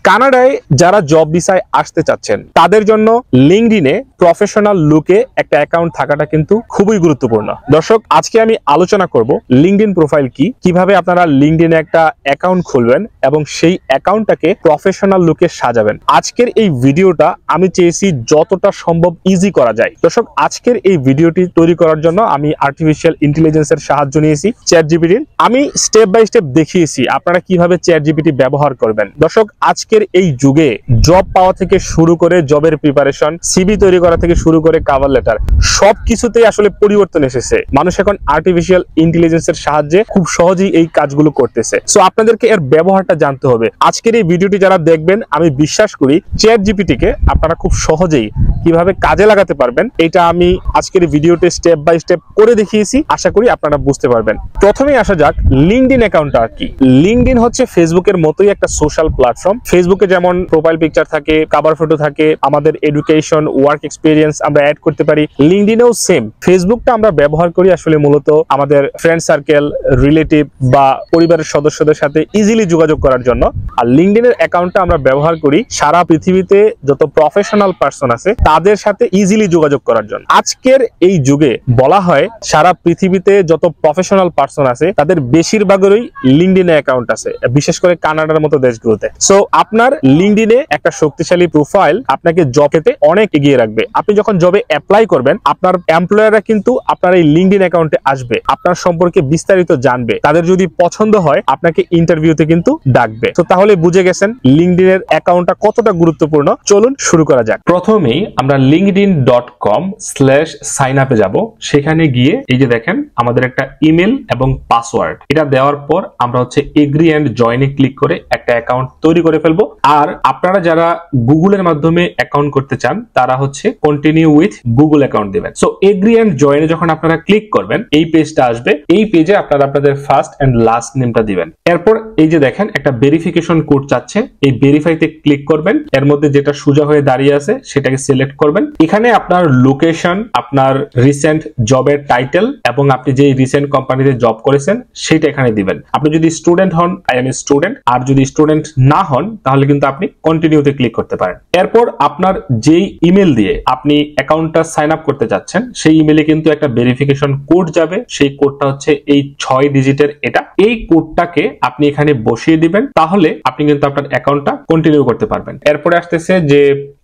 কানাডায় যারা জব ভিসায় আসতে চাচ্ছেন তাদের জন্য লিঙ্কডইনে প্রফেশনাল লুকে একটা অ্যাকাউন্ট থাকাটা কিন্তু খুবই গুরুত্বপূর্ণ। দর্শক, আজকে আমি আলোচনা করব লিঙ্কডইন প্রোফাইল কি, কিভাবে আপনারা লিঙ্কডইনে একটা অ্যাকাউন্ট খুলবেন এবং সেই অ্যাকাউন্টটাকে প্রফেশনাল লুকে সাজাবেন। আজকের এই ভিডিওটা আমি চেয়েছি যতটা সম্ভব ইজি করা যায়। দর্শক, আজকের এই ভিডিওটি তৈরি করার জন্য আমি আর্টিফিশিয়াল ইন্টেলিজেন্সের সাহায্য নিয়েছি, চ্যাটজিপিটির। আমি স্টেপ বাই স্টেপ দেখিয়েছি আপনারা কিভাবে চ্যাটজিপিটি ব্যবহার করবেন। দর্শক, আজকের এই যুগে জব পাওয়া থেকে শুরু করে জবের প্রিপারেশন, সিভি তৈরি করা থেকে শুরু করে কভার লেটার, সবকিছুতেই আসলে পরিবর্তন এসেছে। মানুষ এখন আর্টিফিশিয়াল ইন্টেলিজেন্সের সাহায্যে খুব সহজেই এই কাজগুলো করতেছে। সো আপনাদেরকে এর ব্যবহারটা জানতে হবে। আজকের এই ভিডিওটি যারা দেখবেন, আমি বিশ্বাস করি চ্যাটজিপিটিকে আপনারা খুব সহজেই কিভাবে কাজে লাগাতে পারবেন, এটা আমি আজকের ভিডিওতে স্টেপ বাই স্টেপ করে দেখিয়েছি। আশা করি আপনারা বুঝতে পারবেন। প্রথমেই আসা যাক লিঙ্কডইন অ্যাকাউন্টটা কি। লিঙ্কডইন হচ্ছে ফেসবুকের মতোই একটা সোশ্যাল প্ল্যাটফর্ম। ফেসবুকে যেমন প্রোফাইল পিকচার থাকে, কভার ফটো থাকে, আমাদের এডুকেশন, ওয়ার্ক এক্সপেরিয়েন্স আমরা অ্যাড করতে পারি। লিঙ্কডইনেও সেম। ফেসবুকটা আমরা ব্যবহার করি আসলে মূলত আমাদের ফ্রেন্ড সার্কেল, রিলেটিভ বা পরিবারের সদস্যদের সাথে ইজিলি যোগাযোগ করার জন্য। আর লিঙ্কডইনের অ্যাকাউন্টটা আমরা ব্যবহার করি সারা পৃথিবীতে যত প্রফেশনাল পার্সন আছে তাদের সাথে ইজিলি যোগাযোগ করার জন্য। আজকের এই যুগে বলা হয় সারা পৃথিবীতে যত প্রফেশনাল পার্সন আছে তাদের বেশিরভাগেরই লিঙ্কডইনে অ্যাকাউন্ট আছে, বিশেষ করে কানাডার মতো দেশগুলোতে। সো আপনার লিঙ্কডইনে একটা শক্তিশালী প্রোফাইল আপনাকে জব পেতে অনেক এগিয়ে রাখবে। আপনি যখন জবে অ্যাপ্লাই করবেন, আপনার এমপ্লয়াররা কিন্তু আপনার এই লিঙ্কডইন অ্যাকাউন্টে আসবে, আপনার সম্পর্কে বিস্তারিত জানবে। তাদের যদি পছন্দ হয় আপনাকে ইন্টারভিউতে কিন্তু ডাকবে। তো তাহলে বুঝে গেছেন লিঙ্কডইনের অ্যাকাউন্টটা কতটা গুরুত্বপূর্ণ। চলুন শুরু করা যাক। প্রথমেই আমরা linkedin.com/sign up এ যাব। সেখানে গিয়ে এই যে দেখেন আমাদের একটা ইমেল এবং পাসওয়ার্ড, এটা দেওয়ার পর আমরা হচ্ছে এগ্রি এন্ড জয়েনে ক্লিক করে একটা অ্যাকাউন্ট তৈরি করে ফেলবো। আর আপনারা যারা গুগলের মাধ্যমে অ্যাকাউন্ট করতে চান তারা হচ্ছে কন্টিনিউ উইথ গুগল অ্যাকাউন্ট দিবেন। সো এগ্রি এন্ড জয়েনে যখন আপনারা ক্লিক করবেন এই পেজটা আসবে। এই পেজে আপনারা আপনাদের ফার্স্ট এন্ড লাস্ট নেমটা দিবেন। এরপর এই যে দেখেন একটা ভেরিফিকেশন কোড চাচ্ছে, এই ভেরিফাইতে ক্লিক করবেন। এর মধ্যে যেটা সোজা হয়ে দাঁড়িয়ে আছে সেটাকে সিলেক্ট করবেন। এখানে আপনার লোকেশন, আপনার রিসেন্ট জবের টাইটেল এবং আপনি যে রিসেন্ট কোম্পানিতে জব করেছেন সেটা এখানে দিবেন। আপনি যদি স্টুডেন্ট হন, আই এম এ স্টুডেন্ট, আর যদি স্টুডেন্ট না হন তাহলে কিন্তু আপনি কন্টিনিউতে ক্লিক করতে পারেন। এরপর আপনার যেই ইমেল দিয়ে আপনি অ্যাকাউন্টটা সাইন আপ করতে যাচ্ছেন সেই ইমেলে কিন্তু একটা ভেরিফিকেশন কোড যাবে। সেই কোডটা হচ্ছে এই 6 ডিজিটের। এটা এই কোডটাকে আপনি এখানে বসিয়ে দিবেন, তাহলে আপনি কিন্তু আপনার অ্যাকাউন্টটা কন্টিনিউ করতে পারবেন। এরপরে আসতেছে যে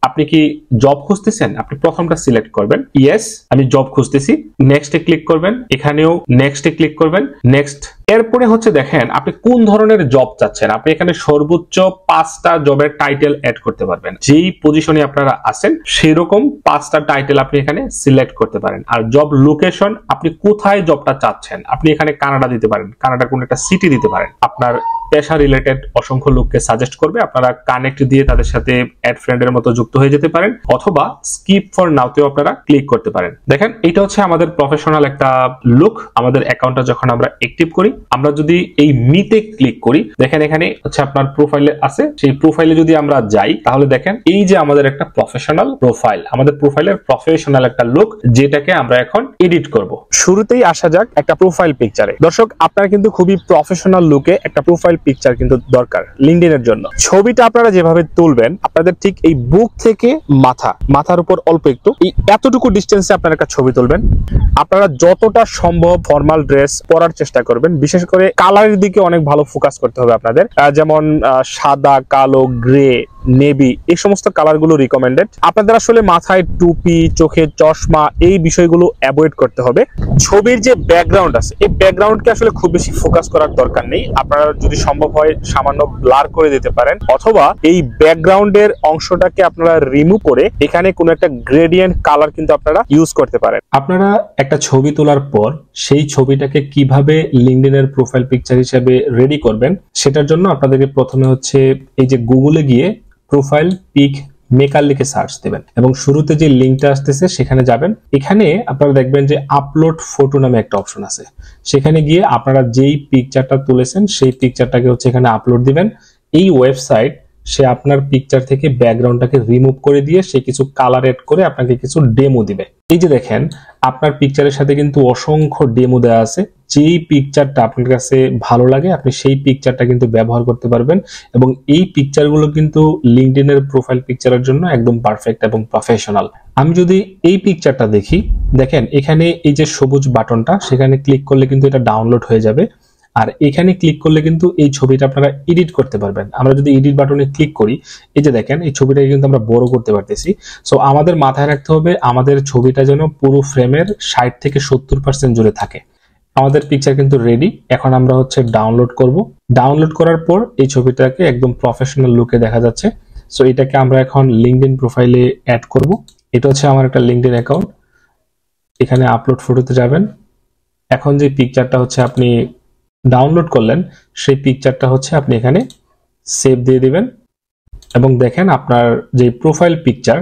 আপনি কি জব খুঁজতেছেন, আপনি প্রথমটা সিলেক্ট করবেন, ইয়েস আমি জব খুঁজতেছি। নেক্সটে ক্লিক করবেন, এখানেও নেক্সটে ক্লিক করবেন, নেক্সট। এরপরে হচ্ছে দেখেন আপনি কোন ধরনের জব চাচ্ছেন। আপনি এখানে সর্বোচ্চ 5টা জবের টাইটেল অ্যাড করতে পারবেন। যেই পজিশনে আপনারা আছেন সেরকম 5টা টাইটেল আপনি এখানে সিলেক্ট করতে পারেন। আর জব লোকেশন, আপনি কোথায় জবটা চাচ্ছেন, আপনি এখানে কানাডা দিতে পারেন, কানাডার কোন একটা সিটি দিতে পারেন। আপনার পেশা রিলেটেড অসংখ্য লোককে সাজেস্ট করবে, আপনারা কানেক্ট দিয়ে তাদের সাথে অ্যাড ফ্রেন্ডের মতো যুক্ত হয়ে যেতে পারেন, অথবা স্কিপ ফর নাওতেও আপনারা ক্লিক করতে পারেন। দেখেন এটা হচ্ছে আমাদের প্রফেশনাল একটা লুক। আমাদের অ্যাকাউন্টটা যখন আমরা অ্যাক্টিভ করি, আমরা যদি এই মিতে ক্লিক করি, দেখেন এখানে হচ্ছে আপনার প্রোফাইলে আছে। সেই প্রোফাইলে যদি আমরা যাই তাহলে দেখেন এই যে আমাদের একটা প্রফেশনাল প্রোফাইল, আমাদের প্রোফাইলের প্রফেশনাল একটা লুক, যেটাকে আমরা এখন এডিট করব। শুরুতেই আসা যাক একটা প্রোফাইল পিকচারে। দর্শক, আপনারা কিন্তু খুবই প্রফেশনাল লুকে একটা প্রোফাইল পিকচার কিন্তু দরকার লিঙ্কডইনের জন্য। ছবিটা আপনারা যেভাবে তুলবেন, আপনাদের ঠিক এই বুক থেকে মাথার উপর অল্প একটু এই এতটুকু ডিস্টেন্সে আপনারা একটা ছবি তুলবেন। আপনারা যতটা সম্ভব ফর্মাল ড্রেস পরার চেষ্টা করবেন। বিশেষ করে কালারের দিকে অনেক ভালো ফোকাস করতে হবে আপনাদের, যেমন সাদা, কালো, গ্রে, নেভি, এই সমস্ত কালার গুলো রিকমেন্ডেড। আপনাদের আসলে মাথায় টুপি, চোখে চশমা, এই বিষয়গুলো অ্যাভয়েড করতে হবে। ছবির যে ব্যাকগ্রাউন্ড আছে এই ব্যাকগ্রাউন্ডকে আসলে খুব বেশি ফোকাস করার দরকার নেই। আপনারা যদি সম্ভব হয় সামান্য ব্লার করে দিতে পারেন, অথবা এই ব্যাকগ্রাউন্ডের অংশটাকে আপনারা রিমুভ করে এখানে কোনো একটা গ্রেডিয়েন্ট কালার কিন্তু আপনারা ইউজ করতে পারেন। আপনারা একটা ছবি তোলার পর সেই ছবিটাকে কিভাবে লিঙ্কডইনের প্রোফাইল পিকচার হিসেবে রেডি করবেন, সেটার জন্য আপনাদেরকে প্রথমে হচ্ছে এই যে গুগলে গিয়ে প্রোফাইল পিক মেকার লিখে সার্চ দেবেন এবং শুরুতে যে লিঙ্কটা আসতেছে সেখানে যাবেন। এখানে আপনারা দেখবেন যে আপলোড ফটো নামে একটা অপশন আছে। সেখানে গিয়ে আপনারা যেই পিকচারটা তুলেছেন সেই পিকচারটাকে হচ্ছে এখানে আপলোড দিবেন। এই ওয়েবসাইট সে আপনার পিকচার থেকে ব্যাকগ্রাউন্ডটাকে রিমুভ করে দিয়ে সে কিছু কালার এড করে আপনাকে কিছু ডেমো দিবে। এই যে দেখেন আপনার পিকচারের সাথে কিন্তু অসংখ্য ডেমো দেওয়া আছে। যেই পিকচারটা আপনার কাছে ভালো লাগে আপনি সেই পিকচারটা কিন্তু ব্যবহার করতে পারবেন, এবং এই পিকচারগুলো কিন্তু লিঙ্কডইনের প্রোফাইল পিকচারের জন্য একদম পারফেক্ট এবং প্রফেশনাল। আমি যদি এই পিকচারটা দেখি, দেখেন এখানে এই যে সবুজ বাটনটা, সেখানে ক্লিক করলে কিন্তু এটা ডাউনলোড হয়ে যাবে, আর এখানে ক্লিক করলে কিন্তু এই ছবিটা আপনারা এডিট করতে পারবেন। আমরা যদি এডিট বাটনে ক্লিক করি, এই যে দেখেন এই ছবিটাকে কিন্তু আমরা বড় করতে পারতেছি। সো আমাদের মাথায় রাখতে হবে আমাদের ছবিটা যেন পুরো ফ্রেমের 60 থেকে 70% জুড়ে থাকে। আমাদের পিকচার কিন্তু রেডি। এখন আমরা হচ্ছে ডাউনলোড করব। ডাউনলোড করার পর এই ছবিটাকে একদম প্রফেশনাল লুকে দেখা যাচ্ছে। সো এটাকে আমরা এখন লিঙ্কডইন প্রোফাইলে অ্যাড করব। এটা হচ্ছে আমার একটা লিঙ্কডইন অ্যাকাউন্ট। এখানে আপলোড ফটোতে যাবেন। এখন যে পিকচারটা হচ্ছে আপনি ডাউনলোড করলেন, সেই পিকচারটা হচ্ছে আপনি এখানে সেভ দিয়ে দিবেন, এবং দেখেন আপনার যে প্রোফাইল পিকচার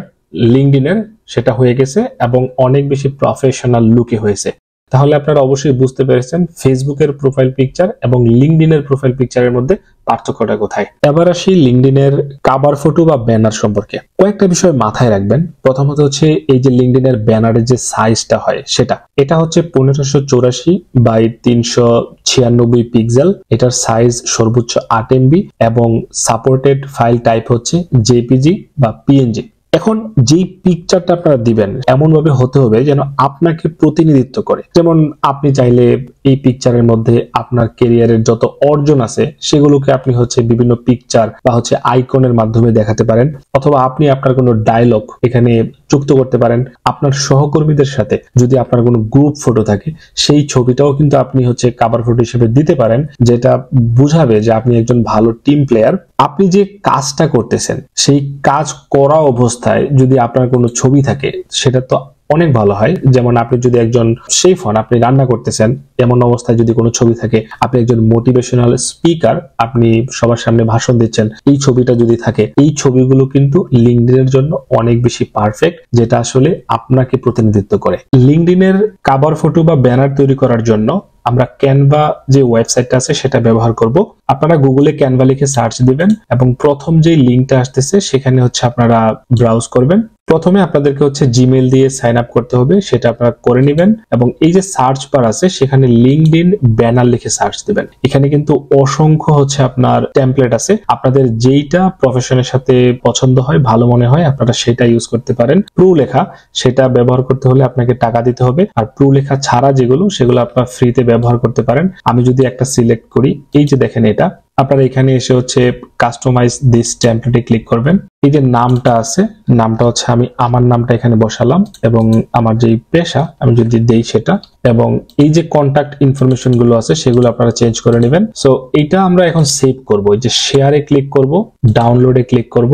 লিঙ্কডইনের সেটা হয়ে গেছে এবং অনেক বেশি প্রফেশনাল লুকে হয়েছে। তাহলে আপনারা অবশ্যই বুঝতে পেরেছেন ফেসবুকের প্রোফাইল পিকচার এবং লিঙ্কডইনের প্রোফাইল পিকচারের মধ্যে পার্থক্যটা কোথায়। এবার আসি লিঙ্কডইনের কভার ফটো বা ব্যানার সম্পর্কে। কয়েকটা বিষয় মাথায় রাখবেন। প্রথমত হচ্ছে এই যে লিঙ্কডইনের ব্যানারের যে সাইজটা হয় সেটা, এটা হচ্ছে 1584 বাই 396 পিক্সেল। এটার সাইজ সর্বোচ্চ 8 MB এবং সাপোর্টেড ফাইল টাইপ হচ্ছে জেপিজি বা পিএনজি। এখন যেই পিকচারটা আপনারা দিবেন এমন ভাবে হতে হবে যেন আপনাকে প্রতিনিধিত্ব করে। যেমন আপনি চাইলে এই পিকচারের মধ্যে আপনার ক্যারিয়ারের যত অর্জন আছে সেগুলোকে আপনি হচ্ছে বিভিন্ন পিকচার বা হচ্ছে আইকনের মাধ্যমে দেখাতে পারেন, অথবা আপনি আপনার কোনো ডায়লগ এখানে যুক্ত করতে পারেন। আপনার সহকর্মীদের সাথে যদি আপনার কোনো গ্রুপ ফটো থাকে সেই ছবিটাও কিন্তু আপনি হচ্ছে কভার ফটো হিসেবে দিতে পারেন, যেটা বুঝাবে যে আপনি একজন ভালো টিম প্লেয়ার। আপনি যে কাজটা করতেছেন সেই কাজ করা অবস্থায় যদি আপনার কোনো ছবি থাকে সেটা তো অনেক ভালো হয়। যেমন আপনি যদি একজন শেফ হন, আপনি রান্না করতেছেন, এমন অবস্থায় যদি কোনো ছবি থাকে, আপনি একজন মোটিভেশনাল স্পিকার, আপনি সবার সামনে ভাষণ দিচ্ছেন, এই ছবিটা যদি থাকে, এই ছবিগুলো কিন্তু লিঙ্কডইনের জন্য অনেক বেশি পারফেক্ট, যেটা আসলে আপনাকে প্রতিনিধিত্ব করে। লিঙ্কডইনের কভার ফটো বা ব্যানার তৈরি করার জন্য আমরা ক্যানভা যে ওয়েবসাইটটা আছে সেটা ব্যবহার করব। আপনারা গুগলে ক্যানভা লিখে সার্চ দিবেন এবং প্রথম যে লিঙ্কটা আসতেছে সেখানে হচ্ছে আপনারা ব্রাউজ করবেন। প্রথমে আপনাদেরকে হচ্ছে জিমেইল দিয়ে সাইন আপ করতে হবে, সেটা আপনারা করে নেবেন এবং এই যে সার্চ বার আছে সেখানে লিঙ্কডইন ব্যানার লিখে সার্চ দিবেন। এখানে কিন্তু অসংখ্য হচ্ছে আপনার টেমপ্লেট আছে, আপনাদের যেইটা প্রফেশনের সাথে পছন্দ হয়, ভালো মনে হয়, আপনারা সেটা ইউজ করতে পারেন। প্রো লেখা সেটা ব্যবহার করতে হলে আপনাকে টাকা দিতে হবে, আর প্রো লেখা ছাড়া যেগুলো সেগুলো আপনারা ফ্রিতে ব্যবহার করতে পারেন। আমি যদি একটা সিলেক্ট করি, এই যে দেখেন এটা, আপনারা এখানে এসে হচ্ছে কাস্টমাইজ দিস টেমপ্লেটে ক্লিক করবেন। এই যে নামটা আছে, নামটা হচ্ছে আমি আমার নামটা এখানে বসালাম এবং আমার যেই পেশা আমি যদি দেই সেটা, এবং এই যে কন্টাক্ট ইনফরমেশন গুলো আছে সেগুলো আপনারা চেঞ্জ করে নেবেন। সো এইটা আমরা এখন সেভ করব। এই যে শেয়ারে ক্লিক করব, ডাউনলোডে ক্লিক করব।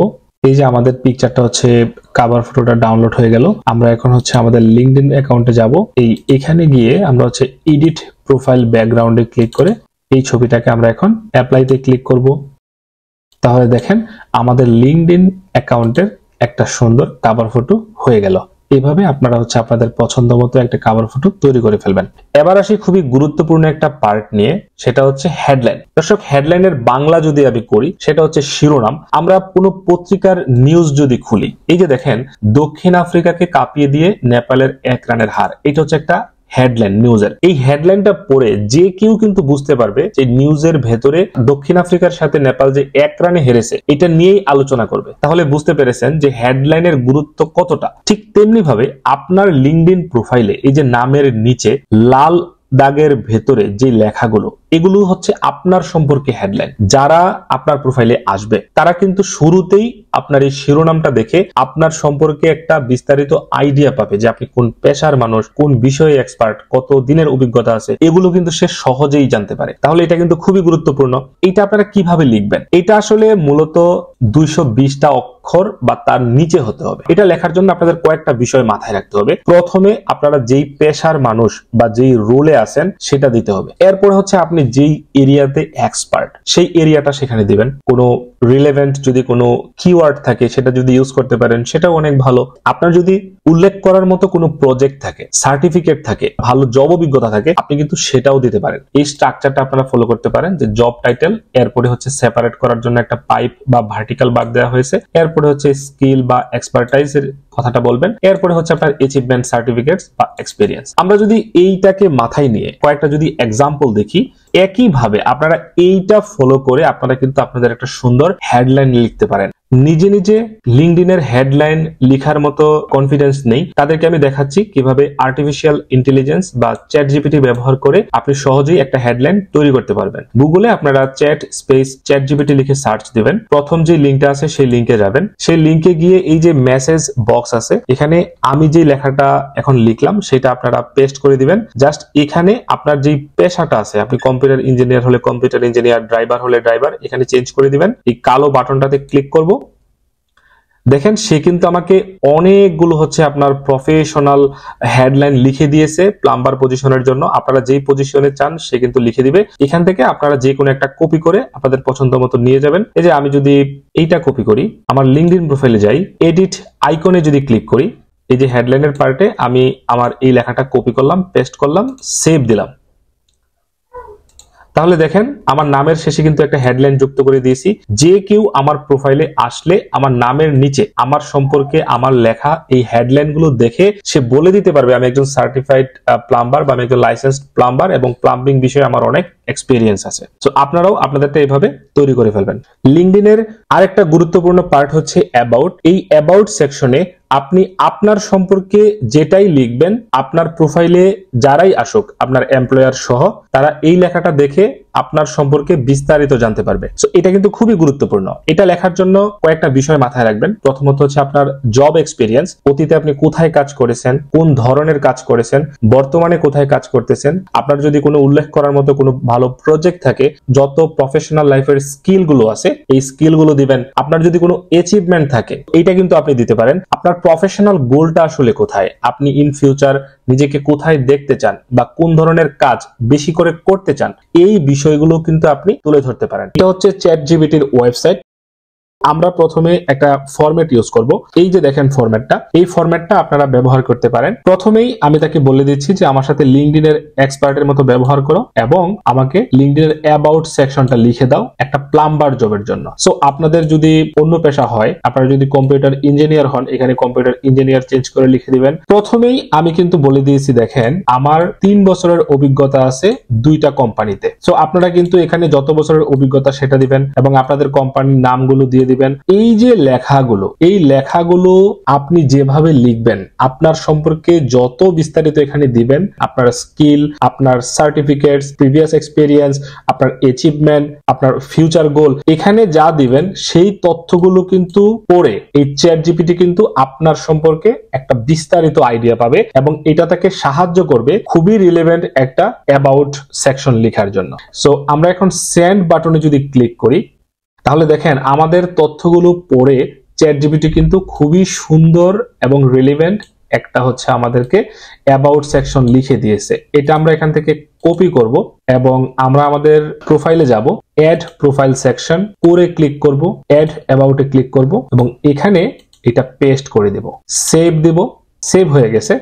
এই যে আমাদের পিকচারটা হচ্ছে কভার ফটোটা ডাউনলোড হয়ে গেল। আমরা এখন হচ্ছে আমাদের লিঙ্কডইন অ্যাকাউন্টে যাব। এখানে গিয়ে আমরা হচ্ছে এডিট প্রোফাইল ব্যাকগ্রাউন্ডে ক্লিক করে এই ছবিটাকে আমরা এখন অ্যাপ্লাইতে ক্লিক করব। তাহলে দেখেন আমাদের লিঙ্কডইন অ্যাকাউন্টের একটা সুন্দর কভার ফটো হয়ে গেল। এইভাবে আপনারা হচ্ছে আপনাদের পছন্দ মতো একটা কভার ফটো তৈরি করে ফেলবেন। এবার আসি খুবই গুরুত্বপূর্ণ একটা পার্ট নিয়ে, সেটা হচ্ছে হেডলাইন। দর্শক, হেডলাইনের বাংলা যদি আমি করি সেটা হচ্ছে শিরোনাম। আমরা কোনো পত্রিকার নিউজ যদি খুলি, এই যে দেখেন দক্ষিণ আফ্রিকাকে কাঁপিয়ে দিয়ে নেপালের 1 রানের হার, এটা হচ্ছে একটা হেডলাইন নিউজের। এই হেডলাইনটা পড়ে যে কেউ কিন্তু বুঝতে পারবে যে নিউজের ভেতরে দক্ষিণ আফ্রিকার সাথে নেপাল যে 1 রানে হেরেছে এটা নিয়েই আলোচনা করবে। তাহলে বুঝতে পেরেছেন যে হেডলাইনের গুরুত্ব কতটা। ঠিক তেমনি ভাবে আপনার লিঙ্কডইন প্রোফাইলে এই যে নামের নিচে লাল দাগের ভেতরে যে লেখাগুলো, এগুলো হচ্ছে আপনার সম্পর্কে হেডলাইন। যারা আপনার প্রোফাইলে আসবে তারা কিন্তু শুরুতেই আপনার এই শিরোনামটা দেখে আপনার সম্পর্কে একটা বিস্তারিত আইডিয়া পাবে যে আপনি কোন পেশার মানুষ, কোন বিষয়ে এক্সপার্ট, কত দিনের অভিজ্ঞতা আছে, এগুলো কিন্তু সে সহজেই জানতে পারে। তাহলে এটা কিন্তু খুবই গুরুত্বপূর্ণ। এটা আপনারা কিভাবে লিখবেন? এটা আসলে মূলত 220টা অক্ষর অক্ষর বা তার নিচে হতে হবে। এটা লেখার জন্য আপনাদের কয়েকটা বিষয় মাথায় রাখতে হবে। প্রথমে আপনারা যেই পেশার মানুষ বা যেই রোলে আছেন সেটা দিতে হবে। এরপরে হচ্ছে আপনি যেই এরিয়াতে এক্সপার্ট সেই এরিয়াটা সেখানে দিবেন। কোনো রিলেভেন্ট যদি কোনো কিওয়ার্ড থাকে সেটা যদি ইউজ করতে পারেন সেটাও অনেক ভালো। আপনার যদি উল্লেখ করার মতো কোনো প্রজেক্ট থাকে, সার্টিফিকেট থাকে, ভালো জব অভিজ্ঞতা থাকে, আপনি কিন্তু সেটাও দিতে পারেন। এই স্ট্রাকচারটা আপনারা ফলো করতে পারেন যে জব টাইটেল, এরপরে হচ্ছে সেপারেট করার জন্য একটা পাইপ বা ভার্টিক্যাল বার দেওয়া হয়েছে, এরপরে হচ্ছে স্কিল বা এক্সপার্টাইজ এর কথাটা বলবেন, এরপরে হচ্ছে আপনার অ্যাচিভমেন্ট সার্টিফিকেটস বা এক্সপেরিয়েন্স। আমরা যদি এইটাকে মাথায় নিয়ে কয়েকটা যদি এক্সাম্পল দেখি, একইভাবে আপনারা এইটা ফলো করে আপনারা কিন্তু আপনাদের একটা সুন্দর হেডলাইন লিখতে পারেন। নিজে নিজে লিঙ্কডইনের হেডলাইন লেখার মতো কনফিডেন্স নেই, তাদেরকে আমি দেখাচ্ছি কিভাবে আর্টিফিশিয়াল ইন্টেলিজেন্স বা চ্যাট জিপিটি ব্যবহার করে আপনি সহজেই একটা হেডলাইন তৈরি করতে পারবেন। গুগলে আপনারা চ্যাট স্পেস চ্যাট জিপিটি লিখে সার্চ দিবেন, প্রথম যে লিঙ্কটা আছে সেই লিঙ্কে যাবেন, সেই লিঙ্কে গিয়ে এই যে মেসেজ বক্স আছে এখানে আমি যে লেখাটা এখন লিখলাম সেটা আপনারা পেস্ট করে দিবেন। জাস্ট এখানে আপনার যে পেশাটা আছে, আপনি কম্পিউটার ইঞ্জিনিয়ার হলে কম্পিউটার ইঞ্জিনিয়ার, ড্রাইভার হলে ড্রাইভার, এখানে চেঞ্জ করে দিবেন। এই কালো বাটনটাতে ক্লিক করব, দেখেন সে কিন্তু আমাকে অনেকগুলো হচ্ছে আপনার প্রফেশনাল হেডলাইন লিখে দিয়েছে প্লাম্বার পজিশনের জন্য। আপনারা যেই পজিশনে চান সে কিন্তু লিখে দিবে। এখান থেকে আপনারা যে কোনো একটা কপি করে আপনাদের পছন্দ মতো নিয়ে যাবেন। এই যে আমি যদি এইটা কপি করি, আমার লিঙ্কডইন প্রোফাইলে যাই, এডিট আইকনে যদি ক্লিক করি, এই যে হেডলাইনের পার্টে আমি আমার এই লেখাটা কপি করলাম, পেস্ট করলাম, সেভ দিলাম। তাহলে দেখেন আমার নামের শেষে কিন্তু একটা হেডলাইন যুক্ত করে দিয়েছি। যে কেউ আমার প্রোফাইলে আসলে আমার নামের নিচে আমার সম্পর্কে আমার লেখা এই হেডলাইন গুলো দেখে সে বলে দিতে পারবে আমি একজন সার্টিফাইড প্লাম্বার বা আমি একজন লাইসেন্সড প্লাম্বার এবং প্লাম্বিং বিষয়ে আমার অনেক এক্সপেরিয়েন্স আছে। সো আপনারাও আপনাদেরটা এইভাবে তৈরি করে ফেলবেন। লিঙ্কডইনের আরেকটা গুরুত্বপূর্ণ পার্ট হচ্ছে অ্যাবাউট। এই অ্যাবাউট সেকশনে আপনি আপনার সম্পর্কে যেটাই লিখবেন, আপনার প্রোফাইলে যারাই আসুক আপনার এমপ্লয়ার সহ, তারা এই লেখাটা দেখে আপনার সম্পর্কে বিস্তারিত জানতে পারবে। সো এটা কিন্তু খুবই গুরুত্বপূর্ণ। এটা লেখার জন্য কয়েকটা বিষয় মাথায় রাখবেন। প্রথমত হচ্ছে আপনার জব এক্সপিরিয়েন্স, অতীতে আপনি কোথায় কাজ করেছেন, কোন ধরনের কাজ করেছেন, বর্তমানে কোথায় কাজ করতেছেন। আপনার যদি কোনো উল্লেখ করার মতো কোনো ভালো প্রজেক্ট থাকে, যত প্রফেশনাল লাইফের স্কিল গুলো আছে এই স্কিল গুলো দিবেন। আপনার যদি কোনো অ্যাচিভমেন্ট থাকে এইটা কিন্তু আপনি দিতে পারেন। আপনার প্রফেশনাল গোলটা আসলে কোথায়, আপনি ইন ফিউচার নিজেকে কোথায় দেখতে চান বা কোন ধরনের কাজ বেশি করে করতে চান, এই বিষয়গুলো কিন্তু আপনি তুলে ধরতে পারেন। এটা হচ্ছে চ্যাট জিপিটির ওয়েবসাইট। আমরা প্রথমে একটা ফরম্যাট ইউজ করব। এই যে দেখেন ফরম্যাটটা, এই ফরম্যাটটা আপনারা ব্যবহার করতে পারেন। প্রথমেই আমি তাকে বলে দিচ্ছি যে আমার সাথে লিঙ্কডইনের এক্সপার্টের মতো ব্যবহার করো এবং আমাকে লিঙ্কডইনের অ্যাবাউট সেকশনটা লিখে দাও একটা প্লাম্বার জবের জন্য। সো আপনাদের যদি অন্য পেশা হয়, আপনারা যদি কম্পিউটার ইঞ্জিনিয়ার হন, এখানে কম্পিউটার ইঞ্জিনিয়ার চেঞ্জ করে লিখে দিবেন। প্রথমেই আমি কিন্তু বলে দিয়েছি দেখেন আমার 3 বছরের অভিজ্ঞতা আছে 2টা কোম্পানিতে। সো আপনারা কিন্তু এখানে যত বছরের অভিজ্ঞতা সেটা দিবেন এবং আপনাদের কোম্পানির নামগুলো দিয়ে দিবেন। এই যে লেখাগুলো, এই লেখাগুলো আপনি যেভাবে লিখবেন আপনার সম্পর্কে যত বিস্তারিত এখানে দিবেন, আপনার স্কিল, আপনার সার্টিফিকেটস, প্রিভিয়াস এক্সপেরিয়েন্স, আপনার অ্যাচিভমেন্ট, আপনার ফিউচার গোল, এখানে যা দিবেন সেই তথ্যগুলো কিন্তু পড়ে এই চ্যাট জিপিটি কিন্তু আপনার সম্পর্কে একটা বিস্তারিত আইডিয়া পাবে এবং এটা তাকে সাহায্য করবে খুবই রিলেভেন্ট একটা অ্যাবাউট সেকশন লেখার জন্য। সো আমরা এখন সেন্ড বাটনে যদি ক্লিক করি, তাহলে দেখেন আমাদের তথ্যগুলো পড়ে চ্যাট জিপিটি কিন্তু খুবই সুন্দর এবং রিলেভেন্ট একটা হচ্ছে আমাদেরকে অ্যাবাউট সেকশন লিখে দিয়েছে। এটা আমরা এখান থেকে কপি করব এবং আমরা আমাদের প্রোফাইলে যাব, অ্যাড প্রোফাইল সেকশন করে ক্লিক করব, অ্যাড অ্যাবাউটে ক্লিক করব এবং এখানে এটা পেস্ট করে দেব, সেভ দেব। সেভ হয়ে গেছে।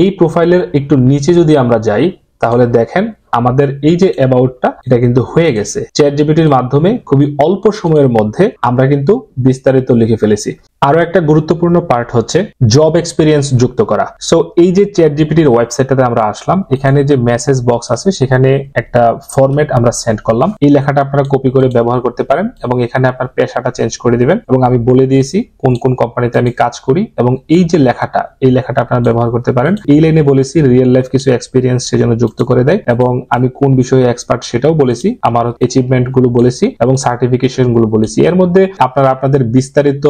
এই প্রোফাইলের একটু নিচে যদি আমরা যাই তাহলে দেখেন আমাদের এই যে অ্যাবাউটটা এটা কিন্তু হয়ে গেছে। চ্যাট জিপিটির মাধ্যমে খুবই অল্প সময়ের মধ্যে আমরা কিন্তু বিস্তারিত লিখে ফেলেছি। আরো একটা গুরুত্বপূর্ণ পার্ট হচ্ছে জব এক্সপিরিয়েন্স যুক্ত করা। সো এই যে চ্যাট জিপিটির ওয়েবসাইটটাতে আমরা আসলাম, এখানে যে মেসেজ বক্স আছে সেখানে একটা ফরম্যাট আমরা সেন্ড করলাম। এই লেখাটা আপনারা কপি করে ব্যবহার করতে পারেন এবং এখানে আপনার পেশাটা চেঞ্জ করে দিবেন এবং আমি বলে দিয়েছি কোন কোন কোম্পানিতে আমি কাজ করি এবং এই যে লেখাটা, এই লেখাটা আপনারা ব্যবহার করতে পারেন। এই লাইনে বলেছি রিয়েল লাইফ কিছু এক্সপিরিয়েন্স সেজন্য যুক্ত করে দেয় এবং আমি কোন বিষয়ে এক্সপার্ট সেটাও বলেছি, আমার অ্যাচিভমেন্ট গুলো বলেছি এবং সার্টিফিকেশন গুলো বলেছি। এর মধ্যে আপনারা আপনাদের বিস্তারিত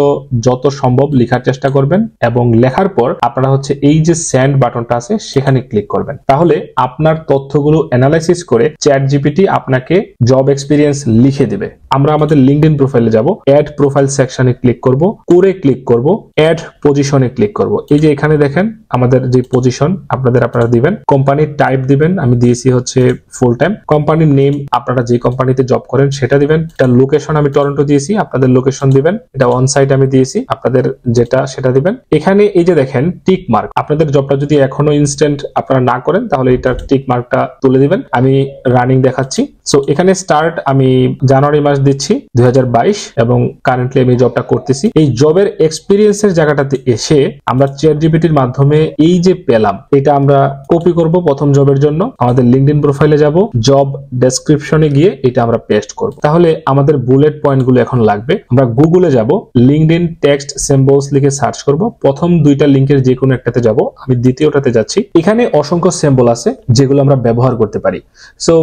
যত সম্ভব লেখার চেষ্টা করবেন এবং লেখার পর আপনারা হচ্ছে এই যে সেন্ড বাটনটা আছে সেখানে ক্লিক করবেন। তাহলে আপনার তথ্যগুলো অ্যানালাইসিস করে চ্যাটজিপিটি আপনাকে জব এক্সপিরিয়েন্স লিখে দিবে। আমরা আমাদের লিঙ্কডইন প্রোফাইলে যাব, অ্যাড প্রোফাইল সেকশনে ক্লিক করব, করে ক্লিক করব, অ্যাড পজিশনে ক্লিক করব। এই যে এখানে দেখেন আমাদের যে পজিশন আপনারা দিবেন, কোম্পানির টাইপ দিবেন, আমি দিয়েছি হচ্ছে ফুল টাইম, কোম্পানির নেম আপনারা যে কোম্পানিতে জব করেন সেটা দিবেন, এটা লোকেশন আমি টরন্টো দিয়েছি, আপনাদের লোকেশন দিবেন, এটা অন সাইট আমি দিয়েছি, আপনাদের যেটা সেটা দিবেন। এখানে এই যে দেখেন টিক মার্ক, আপনাদের জবটা যদি এখনো ইনস্ট্যান্ট আপনারা না করেন তাহলে এটা টিক মার্কটা তুলে দিবেন। আমি রানিং দেখাচ্ছি। সো এখানে স্টার্ট আমি জানুয়ারি মাস দিচ্ছি 2022 এবং কারেন্টলি আমি জবটা করতেছি। এই জবের এক্সপিরিয়েন্সের জায়গাটাতে এসে আমরা চ্যাটজিপিটির মাধ্যমে এই যে পেলাম এটা আমরা কপি করব প্রথম জবের জন্য, আমাদের লিঙ্কডইন প্রোফাইলে যাব, জব ডেসক্রিপশনে গিয়ে এটা আমরা পেস্ট করব। তাহলে আমাদের বুলেট পয়েন্টগুলো এখন লাগবে। আমরা গুগলে যাব, লিঙ্কডইন টেক্সট সিম্বলস লিখে সার্চ করব, প্রথম দুইটা লিংকের যে কোনো একটাতে যাব, আমি দ্বিতীয়টাতে যাচ্ছি। এখানে অসংখ্য সিম্বল আছে যেগুলো আমরা ব্যবহার করতে পারি। সো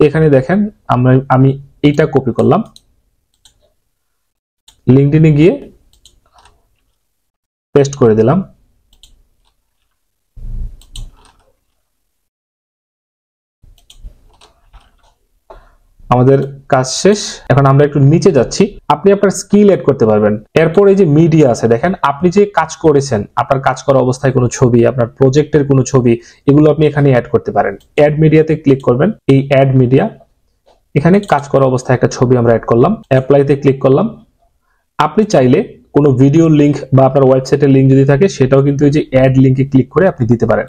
এখানে দেখেন আমি এইটা কপি করলাম, লিঙ্কডইনে গিয়ে পেস্ট করে দিলাম। আমাদের কাজ শেষ। এখন আমরা একটু নিচে যাচ্ছি, আপনি আপনার স্কিল এড করতে পারবেন। এরপর এই যে মিডিয়া আছে দেখেন, আপনি যে কাজ করেছেন, আপনার কাজ করা অবস্থায় কোনো ছবি, আপনার প্রজেক্টের কোনো ছবি, এগুলো আপনি এখানে অ্যাড করতে পারেন। অ্যাড মিডিয়াতে ক্লিক করবেন, এই অ্যাড মিডিয়া, এখানে কাজ করা অবস্থায় একটা ছবি আমরা অ্যাড করলাম, অ্যাপ্লাইতে ক্লিক করলাম। আপনি চাইলে কোনো ভিডিও লিংক বা আপনার ওয়েবসাইটের লিংক যদি থাকে সেটাও কিন্তু এই যে অ্যাড লিংকে ক্লিক করে আপনি দিতে পারেন।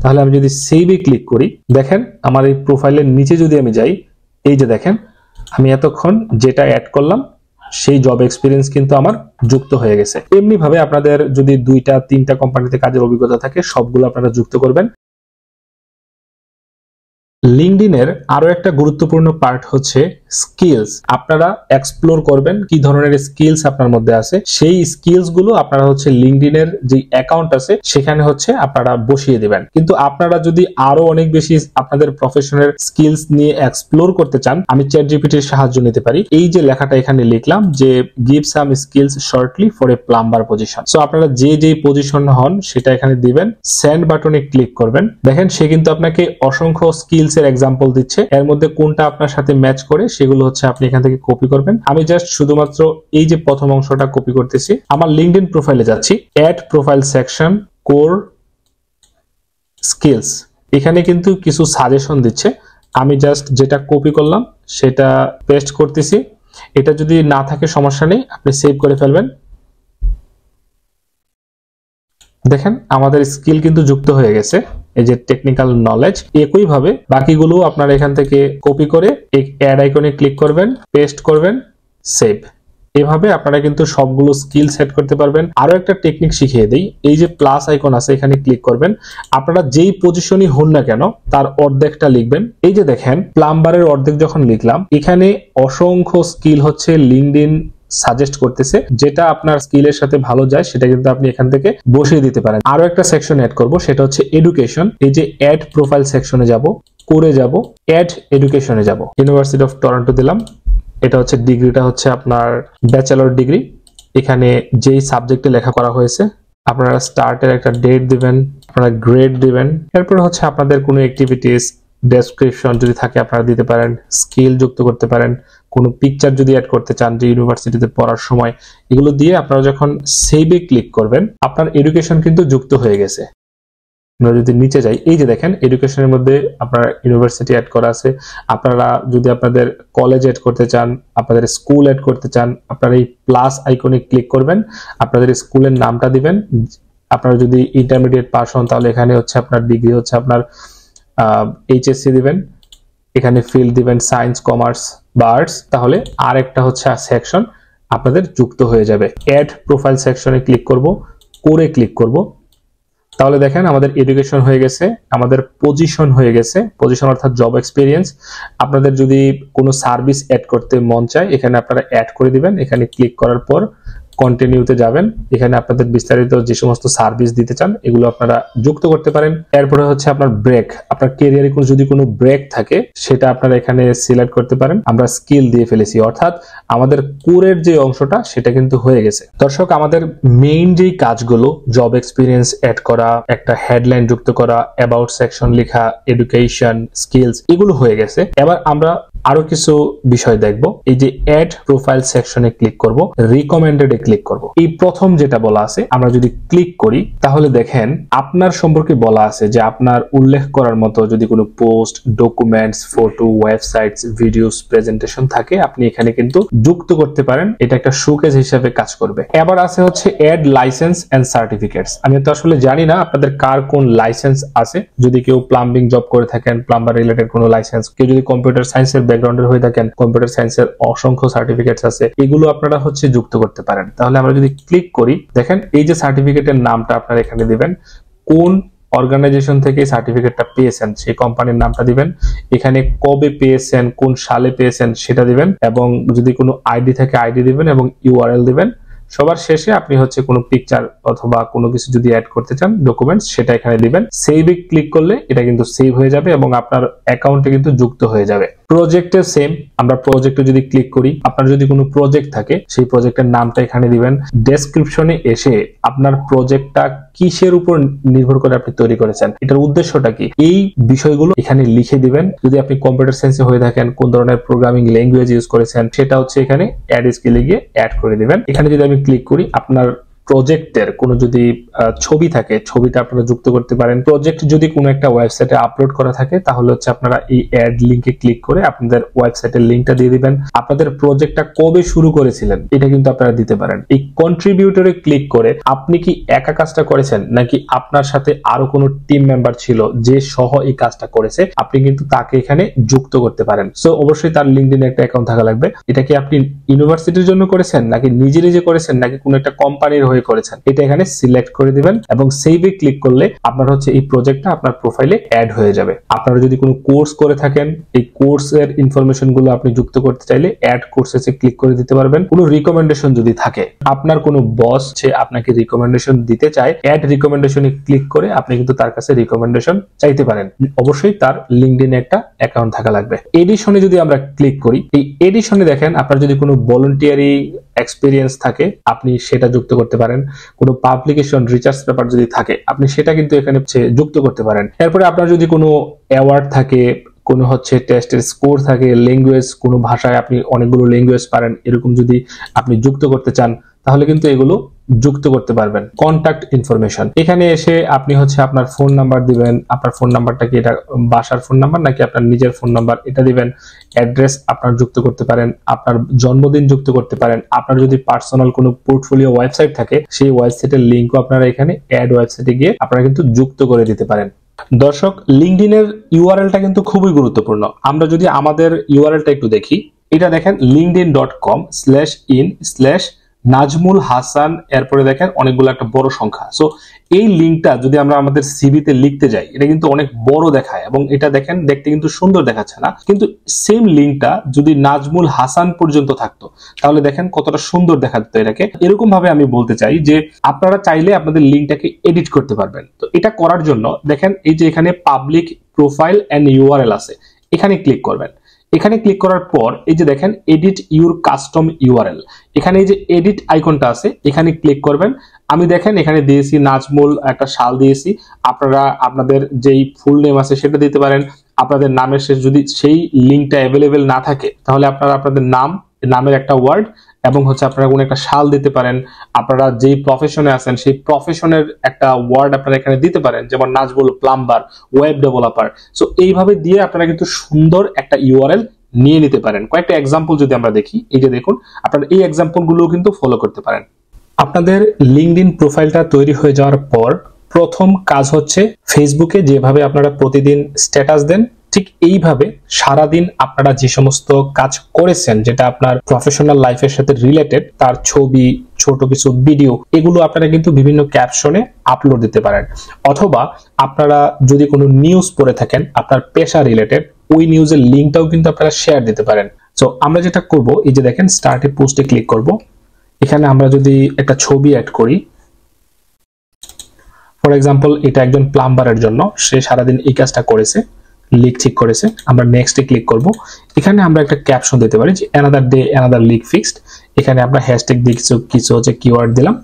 তাহলে আমি যদি সেভে ক্লিক করি, দেখেন আমার এই প্রোফাইলের নিচে যদি আমি যাই, এই যে দেখেন আমি এতক্ষণ যেটা অ্যাড করলাম সেই জব এক্সপিরিয়েন্স কিন্তু আমার যুক্ত হয়ে গেছে। এমনি ভাবে আপনাদের যদি 2-3টা কোম্পানিতে কাজের অভিজ্ঞতা থাকে সবগুলো আপনারা যুক্ত করবেন। লিঙ্কডইনের আরো একটা গুরুত্বপূর্ণ পার্ট হচ্ছে স্কিলস। আপনারা এক্সপ্লোর করবেন কি ধরনের স্কিলস আপনার মধ্যে আছে, সেই স্কিলস গুলো আপনারা হচ্ছে লিঙ্কডইনের যে অ্যাকাউন্ট আছে সেখানে হচ্ছে আপনারা বসিয়ে দিবেন। কিন্তু আপনারা যদি আরো অনেক বেশি আপনাদের প্রফেশনাল স্কিলস নিয়ে এক্সপ্লোর করতে চান, আমি চ্যাটজিপিটির সাহায্য নিতে পারি। এই যে লেখাটা এখানে লিখলাম যে give some skills shortly for a plumber position. So আপনারা যে পজিশন হন সেটা এখানে দিবেন, সেন্ড বাটনে ক্লিক করবেন। দেখেন সে কিন্তু আপনাকে অসংখ্য স্কিলস এর এক্সাম্পল দিচ্ছে, এর মধ্যে কোনটা আপনার সাথে ম্যাচ করে সেগুলো হচ্ছে আপনি এখান থেকে কপি করবেন। আমি জাস্ট শুধুমাত্র এই যে প্রথম অংশটা কপি করতেছি। আমার লিঙ্কডইন প্রোফাইলে যাচ্ছি, add profile section, core skills, এখানে কিন্তু কিছু সাজেশন দিচ্ছে। আমি জাস্ট যেটা কপি করলাম সেটা পেস্ট করতেছি। এটা যদি না থাকে সমস্যা নেই, আপনি সেভ করে ফেলবেন। দেখেন আমাদের স্কিল কিন্তু যুক্ত হয়ে গেছে, এই যে টেকনিক্যাল নলেজ। একইভাবে বাকিগুলো আপনারা এখান থেকে কপি করে অ্যাড আইকনে ক্লিক করবেন, পেস্ট করবেন, সেভ। এভাবে আপনারা কিন্তু সবগুলো স্কিল সেট করতে পারবেন। আরো একটা টেকনিক শিখিয়ে দিই, এই যে প্লাস আইকন আছে এখানে ক্লিক করবেন। আপনারা যেই পজিশনই হন না কেন তার অর্ধেকটা লিখবেন। এই যে দেখেন প্লাম্বারের অর্ধেক যখন লিখলাম, এখানে অসংখ্য স্কিল হচ্ছে লিঙ্কডইন সাজেস্ট করতেছে, যেটা আপনার স্কিলের সাথে ভালো যায় সেটা কিন্তু আপনি এখান থেকে বসিয়ে দিতে পারেন। আরো একটা সেকশন অ্যাড করব, সেটা হচ্ছে এডুকেশন। এই যে অ্যাড প্রোফাইল সেকশনে যাব, করে যাব, অ্যাড এডুকেশনে যাব, ইউনিভার্সিটি অফ টরন্টো দিলাম। এটা হচ্ছে ডিগ্রিটা হচ্ছে আপনার ব্যাচেলর ডিগ্রি। এখানে যেই সাবজেক্টে লেখা করা হয়েছে আপনারা স্টার্টের একটা ডেট দিবেন, আপনারা গ্রেড দিবেন। এরপর হচ্ছে আপনাদের কোনো অ্যাক্টিভিটিস ডেসক্রিপশন যদি থাকে আপনারা দিতে পারেন, স্কিল যুক্ত করতে পারেন, কোনো পিকচার যদি অ্যাড করতে চান যে ইউনিভার্সিটিতে পড়ার সময়, এগুলো দিয়ে আপনারা যখন সেভে ক্লিক করবেন আপনার এডুকেশন কিন্তু যুক্ত হয়ে গেছে। আমরা যদি নিচে যাই, এই যে দেখেন এডুকেশনের মধ্যে আপনার ইউনিভার্সিটি অ্যাড করা আছে। আপনারা যদি আপনাদের কলেজ অ্যাড করতে চান, আপনাদের স্কুল অ্যাড করতে চান, আপনারা এই প্লাস আইকনে ক্লিক করবেন, আপনাদের স্কুলের নামটা দিবেন। আপনারা যদি ইন্টারমিডিয়েট পাস হন তাহলে এখানে হচ্ছে আপনার ডিগ্রি হচ্ছে আপনার এইচএসসি দিবেন, এখানে ফিল্ড দিবেন সায়েন্স, কমার্স বা আর্টস। তাহলে আর একটা হচ্ছে সেকশন আপনাদের যুক্ত হয়ে যাবে। অ্যাড প্রোফাইল সেকশনে ক্লিক করব, করে ক্লিক করব। তাহলে দেখেন আমাদের এডুকেশন হয়ে গেছে, আমাদের পজিশন হয়ে গেছে। পজিশন অর্থাৎ জব এক্সপিরিয়েন্স। আপনাদের যদি কোনো সার্ভিস অ্যাড করতে মন চায় এখানে আপনারা অ্যাড করে দিবেন। এখানে ক্লিক করার পর কন্টিনিউতে যাবেন, এখানে আপনাদের বিস্তারিত যে সমস্ত সার্ভিস দিতে চান এগুলো আপনারা যুক্ত করতে পারেন। এরপরে হচ্ছে আপনার ব্রেক, আপনার ক্যারিয়ারে যদি কোনো ব্রেক থাকে সেটা আপনারা এখানে সিলেক্ট করতে পারেন। আমরা স্কিল দিয়ে ফেলেছি, অর্থাৎ আমাদের কোরের যে অংশটা সেটা কিন্তু হয়ে গেছে। দর্শক, আমাদের মেইন যেই কাজগুলো, জব এক্সপিরিয়েন্স অ্যাড করা, একটা হেডলাইন যুক্ত করা, অ্যাবাউট সেকশন লেখা, এডুকেশন, স্কিলস, এগুলো হয়ে গেছে। এবার আমরা আরো কিছু বিষয় দেখব। এই যে অ্যাড প্রোফাইল সেকশনে ক্লিক করব, রিকমেন্ডেডে ক্লিক করব। এই প্রথম যেটা বলা আছে আমরা যদি ক্লিক করি তাহলে দেখেন আপনার সম্পর্কে বলা আছে যে আপনার উল্লেখ করার মতো যদি কোনো post, documents, photo, websites, videos, presentation থাকে আপনি এখানে কিন্তু যুক্ত করতে পারেন। এটা একটা শোকেস হিসেবে কাজ করবে। এবার আছে হচ্ছে অ্যাড লাইসেন্স এন্ড সার্টিফিকেটস। আমি তো আসলে জানি না আপনাদের কার কোন লাইসেন্স আছে। যদি কেউ প্লাম্বিং জব করে থাকেন, প্লাম্বার রিলেটেড কোনো লাইসেন্স, কেউ যদি কম্পিউটার সায়েন্সের ব্যাকগ্রাউন্ডের হয়ে থাকেন, কম্পিউটার সায়েন্সের অসংখ্য সার্টিফিকেটস আছে, এগুলো আপনারা হচ্ছে যুক্ত করতে পারেন। তাহলে আমরা যদি ক্লিক করি দেখেন এই যে সার্টিফিকেটের নামটা আপনারা এখানে দিবেন, কোন অর্গানাইজেশন থেকে সার্টিফিকেটটা পেয়েছেন সেই কোম্পানির নামটা দিবেন, এখানে কবে পেয়েছেন, কোন সালে পেয়েছেন সেটা দিবেন, এবং যদি কোনো আইডি থাকে আইডি দিবেন এবং ইউআরএল দিবেন। সবার শেষে আপনি হচ্ছে কোনো পিকচার অথবা কোনো কিছু যদি অ্যাড করতে চান ডকুমেন্টস সেটা এখানে দিবেন। সেভে ক্লিক করলে এটা কিন্তু সেভ হয়ে যাবে এবং আপনার অ্যাকাউন্টে কিন্তু যুক্ত হয়ে যাবে। প্রজেক্টে সেম, আমরা প্রজেক্টে যদি ক্লিক করি, আপনার যদি কোনো প্রজেক্ট থাকে সেই প্রজেক্টের নামটা এখানে দিবেন। ডেসক্রিপশনে এসে আপনার প্রজেক্টটা কিসের উপর নির্ভর করে আপনি তৈরি করেছেন, এটার উদ্দেশ্যটা কি, এই বিষয়গুলো এখানে লিখে দিবেন। যদি আপনি কম্পিউটার সায়েন্সে হয়ে থাকেন, কোন ধরনের প্রোগ্রামিং ল্যাঙ্গুয়েজ ইউজ করেছেন সেটা হচ্ছে এখানে অ্যাড স্কিলে গিয়ে অ্যাড করে দিবেন। এখানে যদি আমি ক্লিক করি আপনার প্রজেক্টের কোনো যদি ছবি থাকে ছবিটা আপনারা যুক্ত করতে পারেন। প্রজেক্ট যদি কোনো একটা ওয়েবসাইটে আপলোড করা থাকে তাহলে হচ্ছে আপনারা এই অ্যাড লিংকে ক্লিক করে আপনাদের ওয়েবসাইটের লিংকটা দিয়ে দিবেন। আপনাদের প্রজেক্টটা কবে শুরু করেছিলেন এটা কিন্তু আপনারা দিতে পারেন। এই কন্ট্রিবিউটরে ক্লিক করে আপনি কি একা কাজটা করেছেন নাকি আপনার সাথে আরো কোনো টিম মেম্বার ছিল যে সহ এই কাজটা করেছে, আপনি কিন্তু তাকে এখানে যুক্ত করতে পারেন। সো অবশ্যই তার লিঙ্কডইনে একটা অ্যাকাউন্ট থাকা লাগবে। এটা কি আপনি ইউনিভার্সিটির জন্য করেছেন নাকি নিজে নিজে করেছেন নাকি কোনো একটা কোম্পানির করেছেন, এটা এখানে সিলেক্ট করে দিবেন এবং সেভে ক্লিক করলে আপনার হচ্ছে এই প্রজেক্টটা আপনার প্রোফাইলে অ্যাড হয়ে যাবে। আপনারা যদি কোনো কোর্স করে থাকেন এই কোর্সের ইনফরমেশন গুলো আপনি যুক্ত করতে চাইলে অ্যাড কোর্সেসে ক্লিক করে দিতে পারবেন। কোনো রিকমেন্ডেশন যদি থাকে, আপনার কোনো বস যে আপনাকে রিকমেন্ডেশন দিতে চায়, অ্যাড রিকমেন্ডেশনে ক্লিক করে আপনি কিন্তু তার কাছে রিকমেন্ডেশন চাইতে পারেন। অবশ্যই তার লিঙ্কডইনে একটা অ্যাকাউন্ট থাকা লাগবে। এডিশনে যদি আমরা ক্লিক করি, এই এডিশনে দেখেন আপনার যদি কোনো ভলান্টিয়ারি এক্সপিরিয়েন্স থাকে আপনি সেটা যুক্ত করতে পারেন। কোনো পাবলিকেশন, রিসার্চ পেপার যদি থাকে আপনি সেটা কিন্তু এখানে যুক্ত করতে পারেন। এরপরে আপনার যদি কোনো অ্যাওয়ার্ড থাকে, কোনো হচ্ছে টেস্টের স্কোর থাকে, ল্যাঙ্গুয়েজ, কোনো ভাষায় আপনি অনেকগুলো ল্যাঙ্গুয়েজ পারেন, এরকম যদি আপনি যুক্ত করতে চান তাহলে কিন্তু এগুলো যুক্ত করতে পারবেন। কন্টাক্ট ইনফরমেশন, এখানে এসে আপনি হচ্ছে আপনার ফোন নাম্বার দিবেন। আপনার ফোন নাম্বারটা কি এটা বাসার ফোন নাম্বার নাকি আপনার নিজের ফোন নাম্বার এটা দিবেন। অ্যাড্রেস আপনার যুক্ত করতে পারেন, আপনার জন্মদিন যুক্ত করতে পারেন। আপনার যদি পার্সোনাল কোনো পোর্টফোলিও ওয়েবসাইট থাকে সেই ওয়েবসাইটের লিঙ্কও আপনারা এখানে অ্যাড ওয়েবসাইটে গিয়ে আপনারা কিন্তু যুক্ত করে দিতে পারেন। দর্শক, লিঙ্কডইনের ইউআরএলটা কিন্তু খুবই গুরুত্বপূর্ণ। আমরা যদি আমাদের ইউআরএলটা একটু দেখি, এটা দেখেন linkedin.com/in/নাজমুল হাসান, এরপরে দেখেন অনেকগুলো একটা বড় সংখ্যা। সো এই লিঙ্কটা যদি আমরা আমাদের সিভিতে লিখতে যাই এটা কিন্তু অনেক বড় দেখায় এবং এটা দেখেন দেখতে কিন্তু সুন্দর দেখাচ্ছে না, কিন্তু সেম লিঙ্কটা যদি নাজমুল হাসান পর্যন্ত থাকতো তাহলে দেখেন কতটা সুন্দর দেখাতো এটাকে। এরকম ভাবে আমি বলতে চাই যে আপনারা চাইলে আপনাদের লিঙ্কটাকে এডিট করতে পারবেন। তো এটা করার জন্য দেখেন এই যে এখানে পাবলিক প্রোফাইল এন্ড ইউআরএল আছে, এখানে ক্লিক করবেন। এখানে ক্লিক করার পর এই যে দেখেন এডিট ইউর কাস্টম ইউআরএল, এখানে এই যে এডিট আইকনটা আছে এখানে ক্লিক করবেন। আমি দেখেন এখানে দিয়েছি নাজমুল, একটা সাল দিয়েছি। আপনারা আপনাদের যেই ফুল নেম আছে সেটা দিতে পারেন। আপনাদের নামের শেষ যদি সেই লিঙ্কটা অ্যাভেলেবেল না থাকে তাহলে আপনারা আপনাদের নামের একটা ওয়ার্ড এবং হচ্ছে আপনারা কোনো একটা সাল দিতে পারেন। আপনারা যেই প্রফেশনে আছেন সেই প্রফেশনের একটা ওয়ার্ড আপনারা এখানে দিতে পারেন, যেমন Nazmul plumber, web developer. So এইভাবে দিয়ে আপনারা কিন্তু সুন্দর একটা ইউআরএল নিয়ে নিতে পারেন। কয়েকটা এক্সাম্পল যদি আমরা দেখি, এই যে দেখুন আপনারা এই এক্সাম্পল গুলো কিন্তু ফলো করতে পারেন। আপনাদের লিঙ্কডইন প্রোফাইলটা তৈরি হয়ে যাওয়ার পর প্রথম কাজ হচ্ছে ফেসবুকে যেভাবে আপনারা প্রতিদিন স্ট্যাটাস দেন ঠিক এইভাবে সারাদিন আপনারা যে সমস্ত কাজ করেছেন যেটা আপনার প্রফেশনাল লাইফের সাথে রিলেটেড, তার ছবি, ছোট কিছু ভিডিও, এগুলো আপনারা কিন্তু বিভিন্ন ক্যাপশনে আপলোড দিতে পারেন। অথবা আপনারা যদি কোনো নিউজ পড়ে থাকেন আপনার পেশা রিলেটেড, ওই নিউজের লিঙ্কটাও কিন্তু আপনারা শেয়ার দিতে পারেন। সো আমরা যেটা করব, এই যে দেখেন স্টার্ট এ পোস্টে ক্লিক করব। এখানে আমরা যদি একটা ছবি অ্যাড করি, ফর এক্সাম্পল এটা একজন প্লাম্বারের জন্য, সে সারাদিন এই কাজটা করেছে, লিক ঠিক করেছে। আমরা নেক্সটে ক্লিক করব। এখানে আমরা একটা ক্যাপশন দিতে পারি যে another day another leak fixed. এখানে আমরা হ্যাশট্যাগ দিয়ে কিছু হচ্ছে কিওয়ার্ড দিলাম,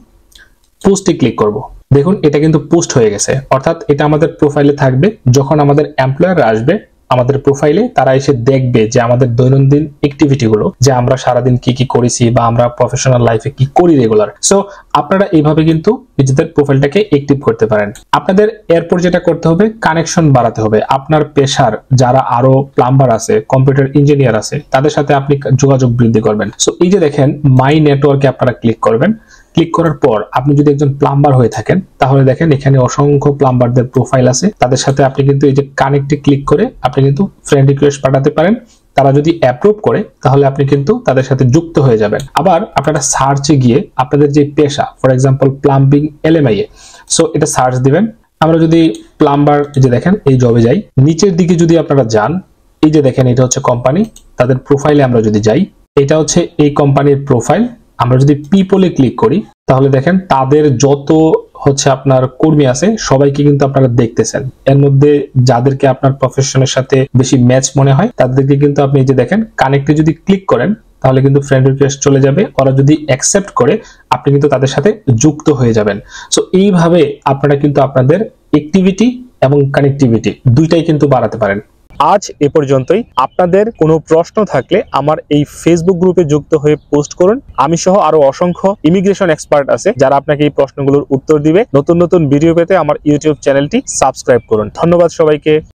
পোস্টে ক্লিক করব। দেখুন এটা কিন্তু পোস্ট হয়ে গেছে, অর্থাৎ এটা আমাদের প্রোফাইলে থাকবে। যখন আমাদের এমপ্লয়াররা আসবে আমাদের প্রোফাইলে, তারা এসে দেখবে যে আমাদের দৈনন্দিন অ্যাক্টিভিটি গুলো, যে আমরা সারাদিন কি কি করেছি বা আমরা প্রফেশনাল লাইফে কি করি রেগুলার। সো আপনারা এইভাবে কিন্তু নিজেদের প্রোফাইলটাকে অ্যাক্টিভ করতে পারেন। আপনাদের এরপর যেটা করতে হবে, কানেকশন বাড়াতে হবে। আপনার পেশার যারা আরো প্লাম্বার আছে, কম্পিউটার ইঞ্জিনিয়ার আছে, তাদের সাথে আপনি যোগাযোগ বৃদ্ধি করবেন। সো এই যে দেখেন মাই নেটওয়ার্কে আপনারা ক্লিক করবেন। ক্লিক করার পর আপনি যদি একজন প্লাম্বার হয়ে থাকেন, তাহলে দেখেন এখানে অসংখ্য প্লাম্বারদের প্রোফাইল আছে। তাদের সাথে আপনি কিন্তু এই যে কানেক্টে ক্লিক করে আপনি কিন্তু ফ্রেন্ড রিকোয়েস্ট পাঠাতে পারেন। তারা যদি অ্যাপ্রুভ করে তাহলে আপনি কিন্তু তাদের সাথে যুক্ত হয়ে যাবেন। আবার আপনারা সার্চে গিয়ে আপনাদের যে পেশা, for example plumbing LMIA, so এটা সার্চ দিবেন। আমরা যদি প্লাম্বার যে দেখেন এই জবে যাই, নিচের দিকে যদি আপনারা যান, এই যে দেখেন এটা হচ্ছে কোম্পানি, তাদের প্রোফাইলে আমরা যদি যাই, এটা হচ্ছে এই কোম্পানির প্রোফাইল। আমরা যদি পিপলে ক্লিক করি তাহলে দেখেন তাদের যত হচ্ছে আপনার কর্মী আছে সবাইকে কিন্তু আপনারা দেখতেছেন। এর মধ্যে যাদেরকে আপনার প্রফেশনের সাথে বেশি ম্যাচ মনে হয় তাদেরকে কিন্তু আপনি এই যে দেখেন কানেক্টে যদি ক্লিক করেন তাহলে কিন্তু ফ্রেন্ড রিকোয়েস্ট চলে যাবে। ওরা যদি অ্যাকসেপ্ট করে আপনি কিন্তু তাদের সাথে যুক্ত হয়ে যাবেন। সো এইভাবে আপনারা কিন্তু আপনাদের অ্যাক্টিভিটি এবং কানেক্টিভিটি দুইটাই কিন্তু বাড়াতে পারেন। আজ এ পর্যন্তই। আপনাদের কোনো প্রশ্ন থাকলে আমার এই ফেসবুক গ্রুপে যুক্ত হয়ে পোস্ট করুন। আমি সহ আরো অসংখ্য ইমিগ্রেশন এক্সপার্ট আছে যারা আপনাকে এই প্রশ্নগুলোর উত্তর দিবে। নতুন নতুন ভিডিও পেতে আমার ইউটিউব চ্যানেলটি সাবস্ক্রাইব করুন। ধন্যবাদ সবাইকে।